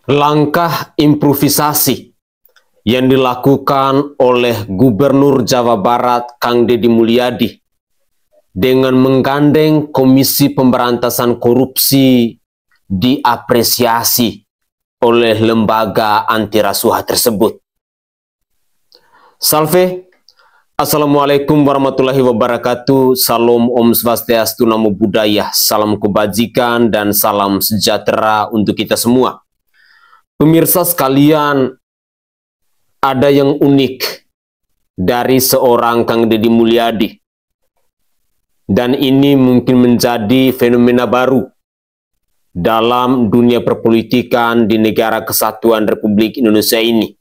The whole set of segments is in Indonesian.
Langkah improvisasi yang dilakukan oleh Gubernur Jawa Barat Kang Deddy Mulyadi dengan menggandeng Komisi Pemberantasan Korupsi diapresiasi oleh lembaga anti rasuah tersebut. Salve, Assalamualaikum warahmatullahi wabarakatuh. Salam Om Swastiastu, Namo Buddhaya, salam kebajikan dan salam sejahtera untuk kita semua. Pemirsa sekalian, ada yang unik dari seorang Kang Deddy Mulyadi. Dan ini mungkin menjadi fenomena baru dalam dunia perpolitikan di negara kesatuan Republik Indonesia ini,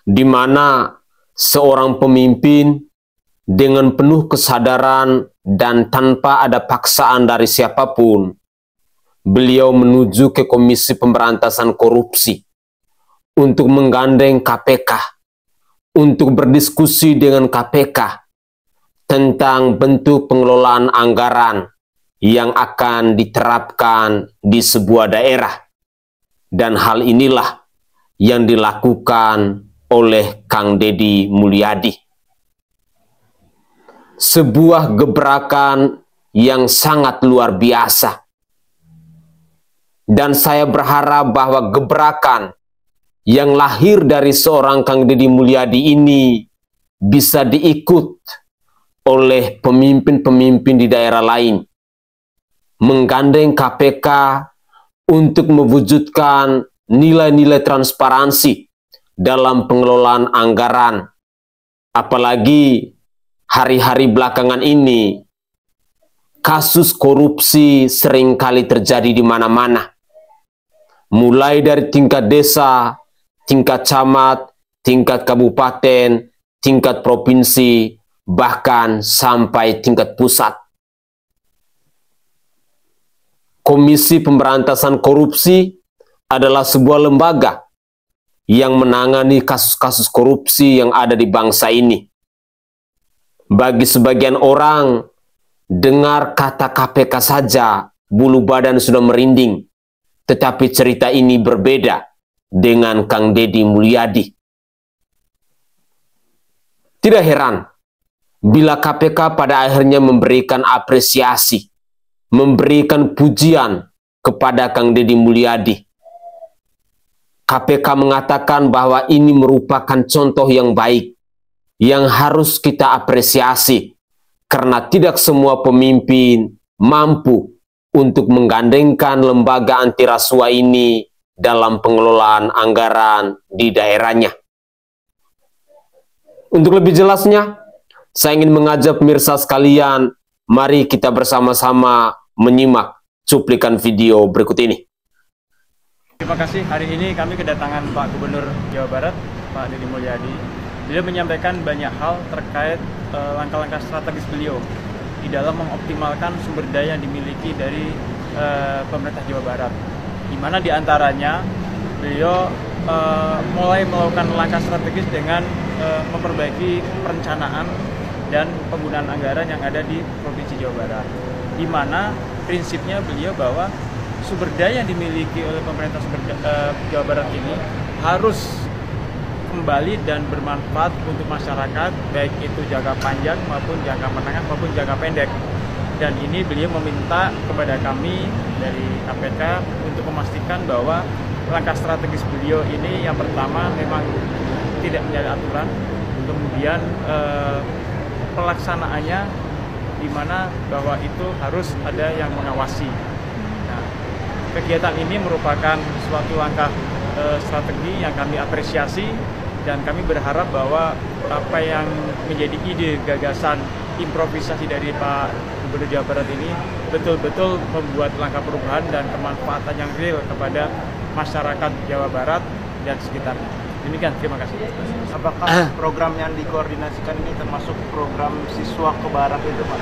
di mana seorang pemimpin dengan penuh kesadaran dan tanpa ada paksaan dari siapapun, beliau menuju ke Komisi Pemberantasan Korupsi untuk menggandeng KPK, untuk berdiskusi dengan KPK tentang bentuk pengelolaan anggaran yang akan diterapkan di sebuah daerah. Dan hal inilah yang dilakukan oleh Kang Deddy Mulyadi. Sebuah gebrakan yang sangat luar biasa. Dan saya berharap bahwa gebrakan yang lahir dari seorang Kang Deddy Mulyadi ini bisa diikut oleh pemimpin-pemimpin di daerah lain, menggandeng KPK untuk mewujudkan nilai-nilai transparansi dalam pengelolaan anggaran. Apalagi hari-hari belakangan ini, kasus korupsi seringkali terjadi di mana-mana. Mulai dari tingkat desa, tingkat camat, tingkat kabupaten, tingkat provinsi, bahkan sampai tingkat pusat. Komisi Pemberantasan Korupsi adalah sebuah lembaga yang menangani kasus-kasus korupsi yang ada di bangsa ini. Bagi sebagian orang, dengar kata KPK saja, bulu badan sudah merinding. Tetapi cerita ini berbeda dengan Kang Deddy Mulyadi. Tidak heran bila KPK pada akhirnya memberikan apresiasi, memberikan pujian kepada Kang Deddy Mulyadi. KPK mengatakan bahwa ini merupakan contoh yang baik, yang harus kita apresiasi, karena tidak semua pemimpin mampu untuk menggandengkan lembaga anti rasuah ini dalam pengelolaan anggaran di daerahnya. Untuk lebih jelasnya, saya ingin mengajak pemirsa sekalian, mari kita bersama-sama menyimak cuplikan video berikut ini. Terima kasih. Hari ini kami kedatangan Pak Gubernur Jawa Barat, Pak Deddy Mulyadi. Beliau menyampaikan banyak hal terkait langkah-langkah strategis beliau di dalam mengoptimalkan sumber daya yang dimiliki dari pemerintah Jawa Barat, di mana diantaranya beliau mulai melakukan langkah strategis dengan memperbaiki perencanaan dan penggunaan anggaran yang ada di Provinsi Jawa Barat, di mana prinsipnya beliau bahwa sumber daya yang dimiliki oleh pemerintah Jawa Barat ini harus kembali dan bermanfaat untuk masyarakat, baik itu jangka panjang maupun jangka menengah maupun jangka pendek. Dan ini beliau meminta kepada kami dari KPK untuk memastikan bahwa langkah strategis beliau ini yang pertama memang tidak menjadi aturan, kemudian pelaksanaannya di mana bahwa itu harus ada yang mengawasi. Nah, kegiatan ini merupakan suatu langkah strategi yang kami apresiasi, dan kami berharap bahwa apa yang menjadi ide, gagasan, improvisasi dari Pak Gubernur Jawa Barat ini betul-betul membuat langkah perubahan dan kemanfaatan yang real kepada masyarakat Jawa Barat dan sekitarnya. Demikian, terima kasih. Apakah program yang dikoordinasikan ini termasuk program siswa ke Barat itu, Pak?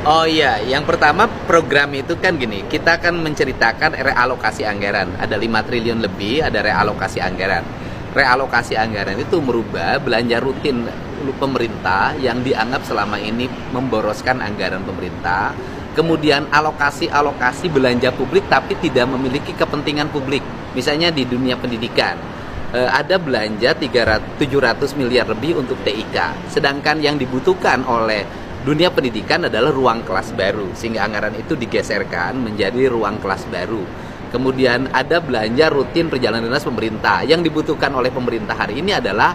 Oh iya, yang pertama program itu kan gini, kita akan menceritakan realokasi anggaran. Ada 5 triliun lebih, ada realokasi anggaran. Realokasi anggaran itu merubah belanja rutin pemerintah yang dianggap selama ini memboroskan anggaran pemerintah Kemudian alokasi belanja publik tapi tidak memiliki kepentingan publik. Misalnya di dunia pendidikan, ada belanja 700 miliar lebih untuk TIK. Sedangkan yang dibutuhkan oleh dunia pendidikan adalah ruang kelas baru, sehingga anggaran itu digeserkan menjadi ruang kelas baru. Kemudian ada belanja rutin perjalanan dinas pemerintah. Yang dibutuhkan oleh pemerintah hari ini adalah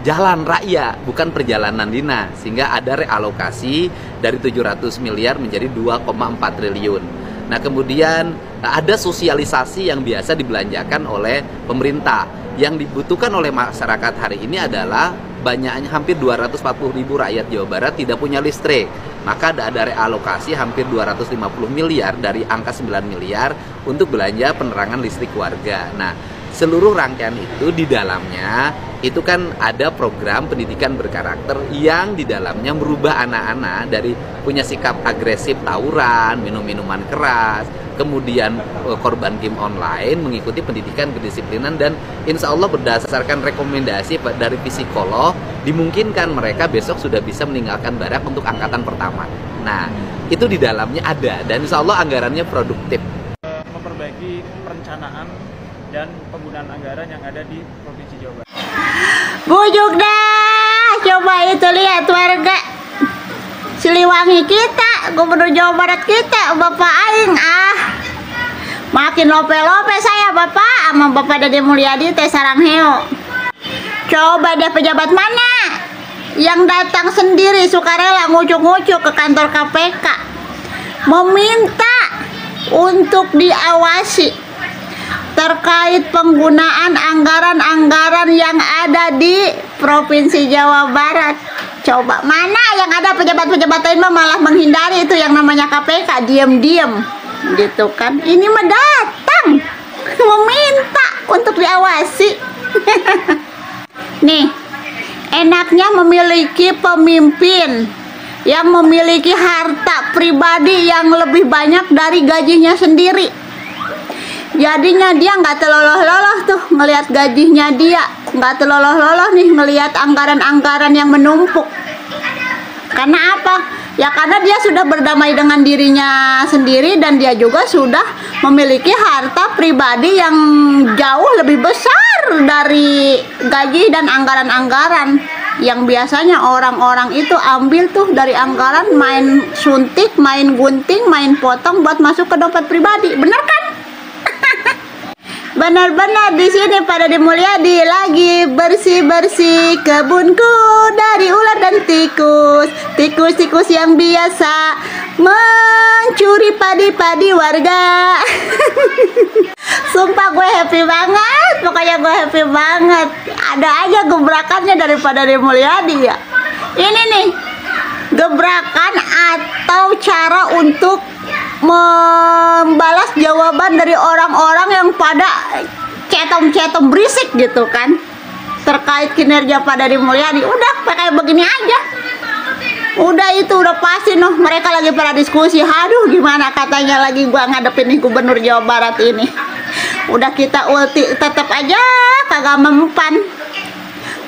jalan raya, bukan perjalanan dinas, sehingga ada realokasi dari 700 miliar menjadi 2,4 triliun. Nah, kemudian ada sosialisasi yang biasa dibelanjakan oleh pemerintah. Yang dibutuhkan oleh masyarakat hari ini adalah banyaknya hampir 240.000 rakyat Jawa Barat tidak punya listrik. Maka ada realokasi hampir 250 miliar dari angka 9 miliar untuk belanja penerangan listrik warga. Nah, seluruh rangkaian itu di dalamnya itu kan ada program pendidikan berkarakter yang di dalamnya merubah anak-anak dari punya sikap agresif tawuran, minum-minuman keras, kemudian korban game online, mengikuti pendidikan kedisiplinan, dan insya Allah berdasarkan rekomendasi dari psikolog dimungkinkan mereka besok sudah bisa meninggalkan barak untuk angkatan pertama. Nah, itu di dalamnya ada, dan insya Allah anggarannya produktif. Memperbaiki perencanaan dan penggunaan anggaran yang ada di Provinsi Jawa Barat. Bujuk dah, coba itu lihat warga Siliwangi kita, Gubernur Jawa Barat kita, Bapak Aing, makin lope-lope saya Bapak, sama Bapak Deddy Mulyadi teh Sarangheo. Coba dia pejabat mana yang datang sendiri sukarela ngucuk-ngucuk ke kantor KPK meminta untuk diawasi terkait penggunaan anggaran-anggaran yang ada di Provinsi Jawa Barat. Coba mana yang ada pejabat-pejabat lain malah menghindari itu yang namanya KPK, diam-diam gitu kan. Ini mah datang meminta untuk diawasi. Nih, enaknya memiliki pemimpin yang memiliki harta pribadi yang lebih banyak dari gajinya sendiri. Jadinya dia nggak terloloh-loloh tuh ngelihat gajinya dia, nggak terloloh-loloh nih ngelihat anggaran-anggaran yang menumpuk. Karena apa? Ya karena dia sudah berdamai dengan dirinya sendiri dan dia juga sudah memiliki harta pribadi yang jauh lebih besar dari gaji dan anggaran-anggaran yang biasanya orang-orang itu ambil tuh dari anggaran, main suntik, main gunting, main potong buat masuk ke dompet pribadi. Bener kan? Benar-benar di sini pada Deddy Mulyadi lagi bersih-bersih kebunku dari ular dan tikus. Tikus-tikus yang biasa mencuri padi-padi warga. Sumpah gue happy banget, pokoknya gue happy banget. Ada aja gebrakannya daripada Deddy Mulyadi ya. Ini nih, gebrakan atau cara untuk membalas jawaban dari orang-orang yang pada cetom-cetom berisik gitu kan terkait kinerja Pak Deddy Mulyadi. Udah kayak begini aja, udah itu udah pasti noh, mereka lagi pada diskusi. Aduh gimana katanya lagi gua ngadepin nih Gubernur Jawa Barat ini. Udah kita ulti tetap aja kagak mempan,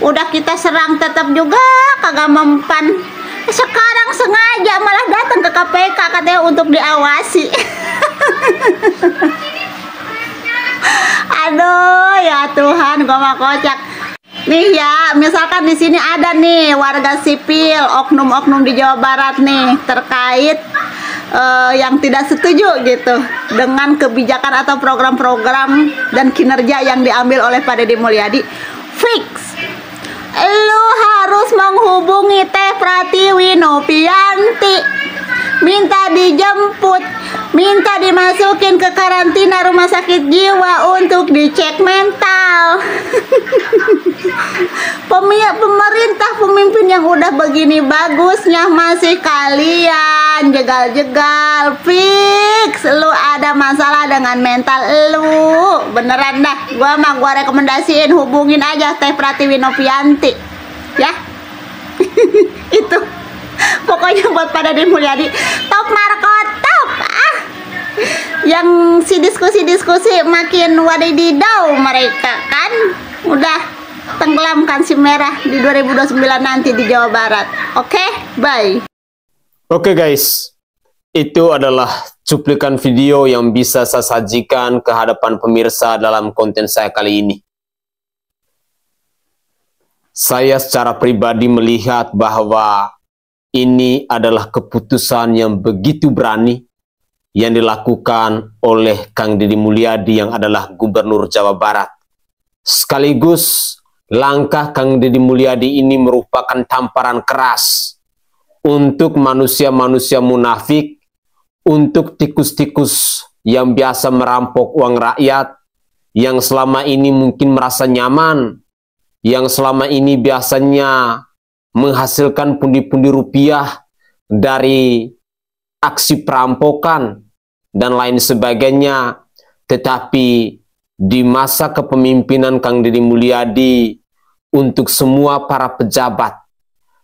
udah kita serang tetap juga kagak mempan. Sekarang sengaja malah datang ke KPK katanya untuk diawasi. Aduh ya Tuhan, gua mah kocak. Nih ya, misalkan di sini ada nih warga sipil, oknum-oknum di Jawa Barat nih terkait yang tidak setuju gitu dengan kebijakan atau program-program dan kinerja yang diambil oleh Pak Deddy Mulyadi. Fix, lu harus menghubungi Teh Pratiwi Novianti, minta dijemput, minta dimasukin ke karantina rumah sakit jiwa untuk dicek mental. Pemerintah, pemimpin yang udah begini bagusnya masih kalian jegal-jegal. Fix, lu ada masalah dengan mental lu, beneran dah. Gua rekomendasiin hubungin aja Teh Pratiwi Novianti ya. Itu pokoknya buat Pak Deddy Mulyadi top Marco top. Yang si diskusi-diskusi makin wadididau mereka kan udah tenggelamkan si merah di 2029 nanti di Jawa Barat. Oke, bye. Oke guys, Itu adalah cuplikan video yang bisa saya sajikan ke hadapan pemirsa dalam konten saya kali ini. Saya secara pribadi melihat bahwa ini adalah keputusan yang begitu berani yang dilakukan oleh Kang Deddy Mulyadi yang adalah Gubernur Jawa Barat. Sekaligus langkah Kang Deddy Mulyadi ini merupakan tamparan keras untuk manusia-manusia munafik, untuk tikus-tikus yang biasa merampok uang rakyat, yang selama ini mungkin merasa nyaman, yang selama ini biasanya menghasilkan pundi-pundi rupiah dari aksi perampokan dan lain sebagainya. Tetapi di masa kepemimpinan Kang Deddy Mulyadi, untuk semua para pejabat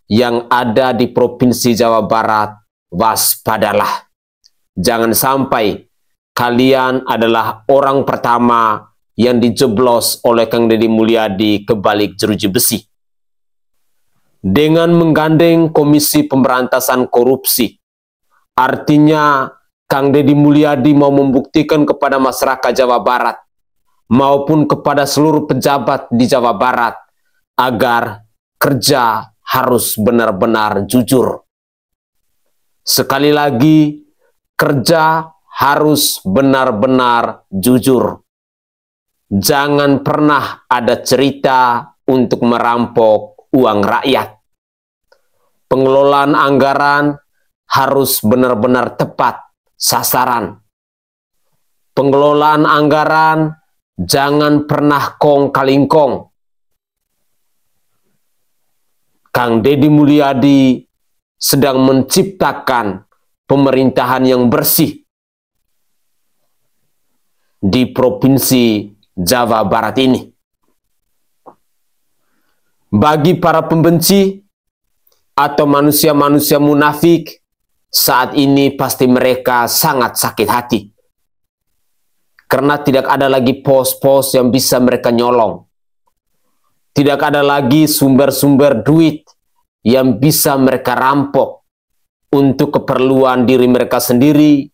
yang ada di Provinsi Jawa Barat, waspadalah. Jangan sampai kalian adalah orang pertama yang dijeblos oleh Kang Deddy Mulyadi ke balik jeruji besi. Dengan menggandeng Komisi Pemberantasan Korupsi, artinya Kang Deddy Mulyadi mau membuktikan kepada masyarakat Jawa Barat maupun kepada seluruh pejabat di Jawa Barat agar kerja harus benar-benar jujur. Sekali lagi, kerja harus benar-benar jujur. Jangan pernah ada cerita untuk merampok uang rakyat. Pengelolaan anggaran harus benar-benar tepat sasaran. Pengelolaan anggaran jangan pernah kong kali kong. Kang Deddy Mulyadi sedang menciptakan pemerintahan yang bersih di Provinsi Jawa Barat ini. Bagi para pembenci atau manusia-manusia munafik, saat ini pasti mereka sangat sakit hati. Karena tidak ada lagi pos-pos yang bisa mereka nyolong. Tidak ada lagi sumber-sumber duit yang bisa mereka rampok untuk keperluan diri mereka sendiri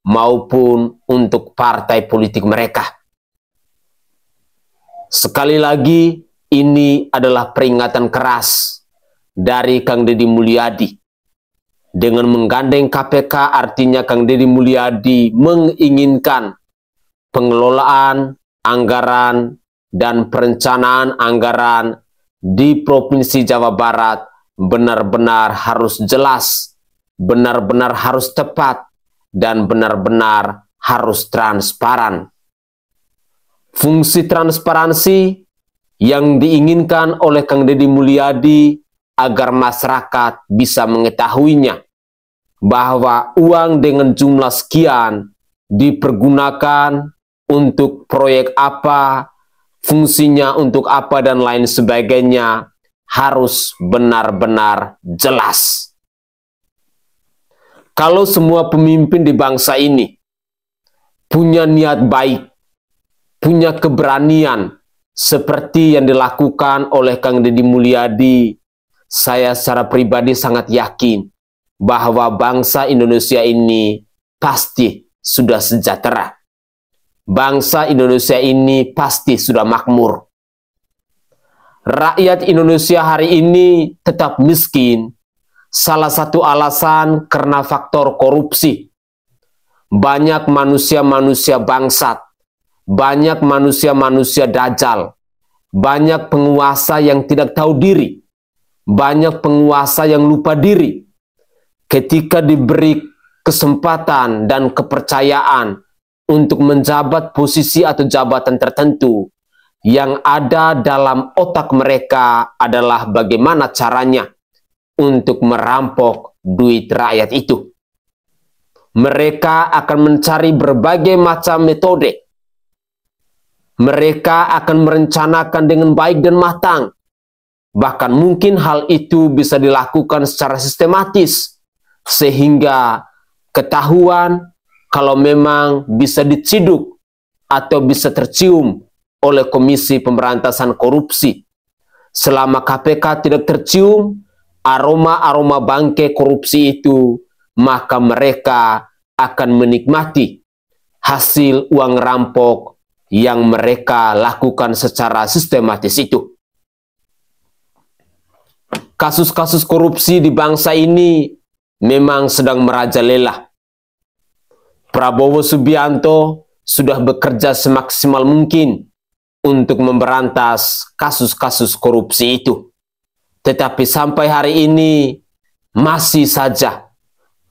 maupun untuk partai politik mereka. Sekali lagi, ini adalah peringatan keras dari Kang Deddy Mulyadi. Dengan menggandeng KPK, artinya Kang Deddy Mulyadi menginginkan pengelolaan anggaran dan perencanaan anggaran di Provinsi Jawa Barat benar-benar harus jelas, benar-benar harus tepat, dan benar-benar harus transparan. Fungsi transparansi yang diinginkan oleh Kang Deddy Mulyadi agar masyarakat bisa mengetahuinya bahwa uang dengan jumlah sekian dipergunakan untuk proyek apa, fungsinya untuk apa, dan lain sebagainya harus benar-benar jelas. Kalau semua pemimpin di bangsa ini punya niat baik, punya keberanian seperti yang dilakukan oleh Kang Deddy Mulyadi, saya secara pribadi sangat yakin bahwa bangsa Indonesia ini pasti sudah sejahtera. Bangsa Indonesia ini pasti sudah makmur. Rakyat Indonesia hari ini tetap miskin. Salah satu alasan karena faktor korupsi. Banyak manusia-manusia bangsat, banyak manusia-manusia dajjal, banyak penguasa yang tidak tahu diri, banyak penguasa yang lupa diri. Ketika diberi kesempatan dan kepercayaan untuk menjabat posisi atau jabatan tertentu, yang ada dalam otak mereka adalah bagaimana caranya untuk merampok duit rakyat itu. Mereka akan mencari berbagai macam metode. Mereka akan merencanakan dengan baik dan matang. Bahkan mungkin hal itu bisa dilakukan secara sistematis, sehingga ketahuan kalau memang bisa diciduk atau bisa tercium oleh Komisi Pemberantasan Korupsi. Selama KPK tidak tercium aroma-aroma bangkai korupsi itu, maka mereka akan menikmati hasil uang rampok yang mereka lakukan secara sistematis itu. Kasus-kasus korupsi di bangsa ini memang sedang merajalela. Prabowo Subianto sudah bekerja semaksimal mungkin untuk memberantas kasus-kasus korupsi itu. Tetapi sampai hari ini masih saja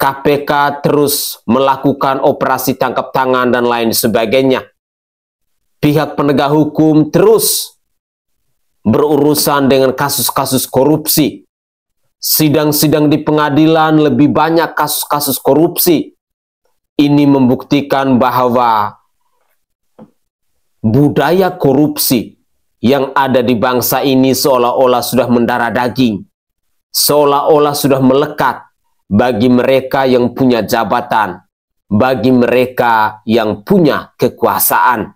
KPK terus melakukan operasi tangkap tangan dan lain sebagainya. Pihak penegak hukum terus berurusan dengan kasus-kasus korupsi. Sidang-sidang di pengadilan lebih banyak kasus-kasus korupsi. Ini membuktikan bahwa budaya korupsi yang ada di bangsa ini seolah-olah sudah mendarah daging, seolah-olah sudah melekat bagi mereka yang punya jabatan, bagi mereka yang punya kekuasaan.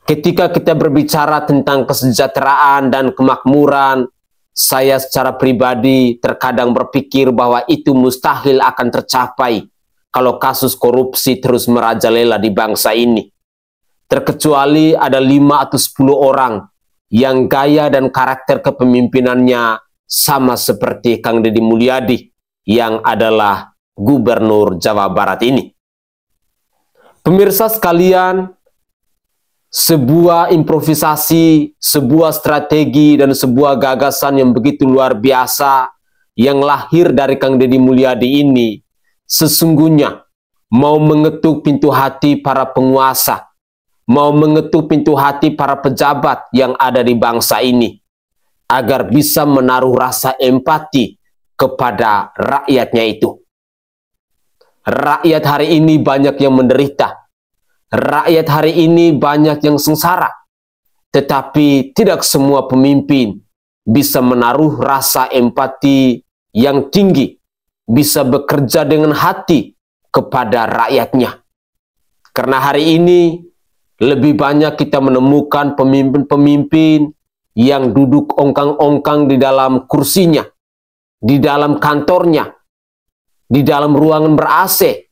Ketika kita berbicara tentang kesejahteraan dan kemakmuran, saya secara pribadi terkadang berpikir bahwa itu mustahil akan tercapai kalau kasus korupsi terus merajalela di bangsa ini. Terkecuali ada 5 atau 10 orang yang gaya dan karakter kepemimpinannya sama seperti Kang Deddy Mulyadi yang adalah Gubernur Jawa Barat ini. Pemirsa sekalian, sebuah improvisasi, sebuah strategi, dan sebuah gagasan yang begitu luar biasa yang lahir dari Kang Deddy Mulyadi ini sesungguhnya mau mengetuk pintu hati para penguasa, mau mengetuk pintu hati para pejabat yang ada di bangsa ini, agar bisa menaruh rasa empati kepada rakyatnya itu. Rakyat hari ini banyak yang menderita. Rakyat hari ini banyak yang sengsara. Tetapi tidak semua pemimpin bisa menaruh rasa empati yang tinggi, bisa bekerja dengan hati kepada rakyatnya. Karena hari ini lebih banyak kita menemukan pemimpin-pemimpin yang duduk ongkang-ongkang di dalam kursinya, di dalam kantornya, di dalam ruangan ber-AC,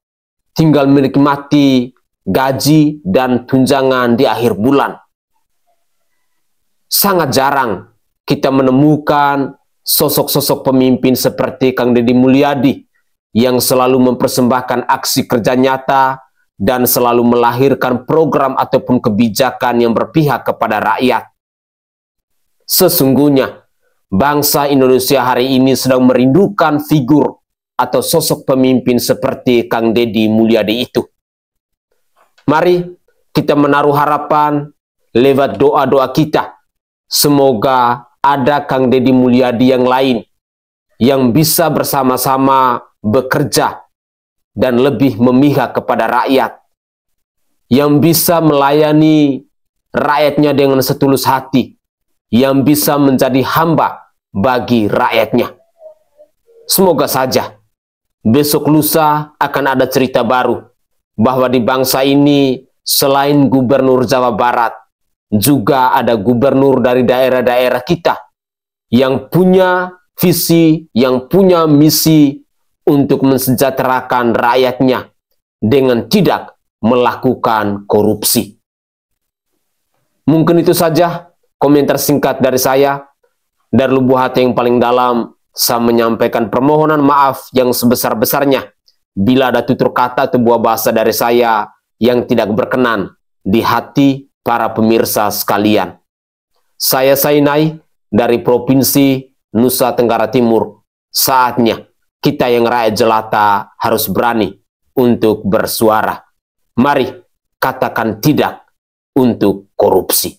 tinggal menikmati gaji dan tunjangan di akhir bulan. Sangat jarang kita menemukan sosok-sosok pemimpin seperti Kang Deddy Mulyadi yang selalu mempersembahkan aksi kerja nyata dan selalu melahirkan program ataupun kebijakan yang berpihak kepada rakyat. Sesungguhnya, bangsa Indonesia hari ini sedang merindukan figur atau sosok pemimpin seperti Kang Deddy Mulyadi itu. Mari kita menaruh harapan lewat doa-doa kita. Semoga ada Kang Deddy Mulyadi yang lain yang bisa bersama-sama bekerja dan lebih memihak kepada rakyat, yang bisa melayani rakyatnya dengan setulus hati, yang bisa menjadi hamba bagi rakyatnya. Semoga saja besok lusa akan ada cerita baru bahwa di bangsa ini selain Gubernur Jawa Barat, juga ada gubernur dari daerah-daerah kita yang punya visi, yang punya misi untuk mensejahterakan rakyatnya dengan tidak melakukan korupsi. Mungkin itu saja komentar singkat dari saya. Dari lubuk hati yang paling dalam, saya menyampaikan permohonan maaf yang sebesar-besarnya bila ada tutur kata atau buah bahasa dari saya yang tidak berkenan di hati para pemirsa sekalian. Saya Sainai dari Provinsi Nusa Tenggara Timur. Saatnya kita yang rakyat jelata harus berani untuk bersuara. Mari katakan tidak untuk korupsi.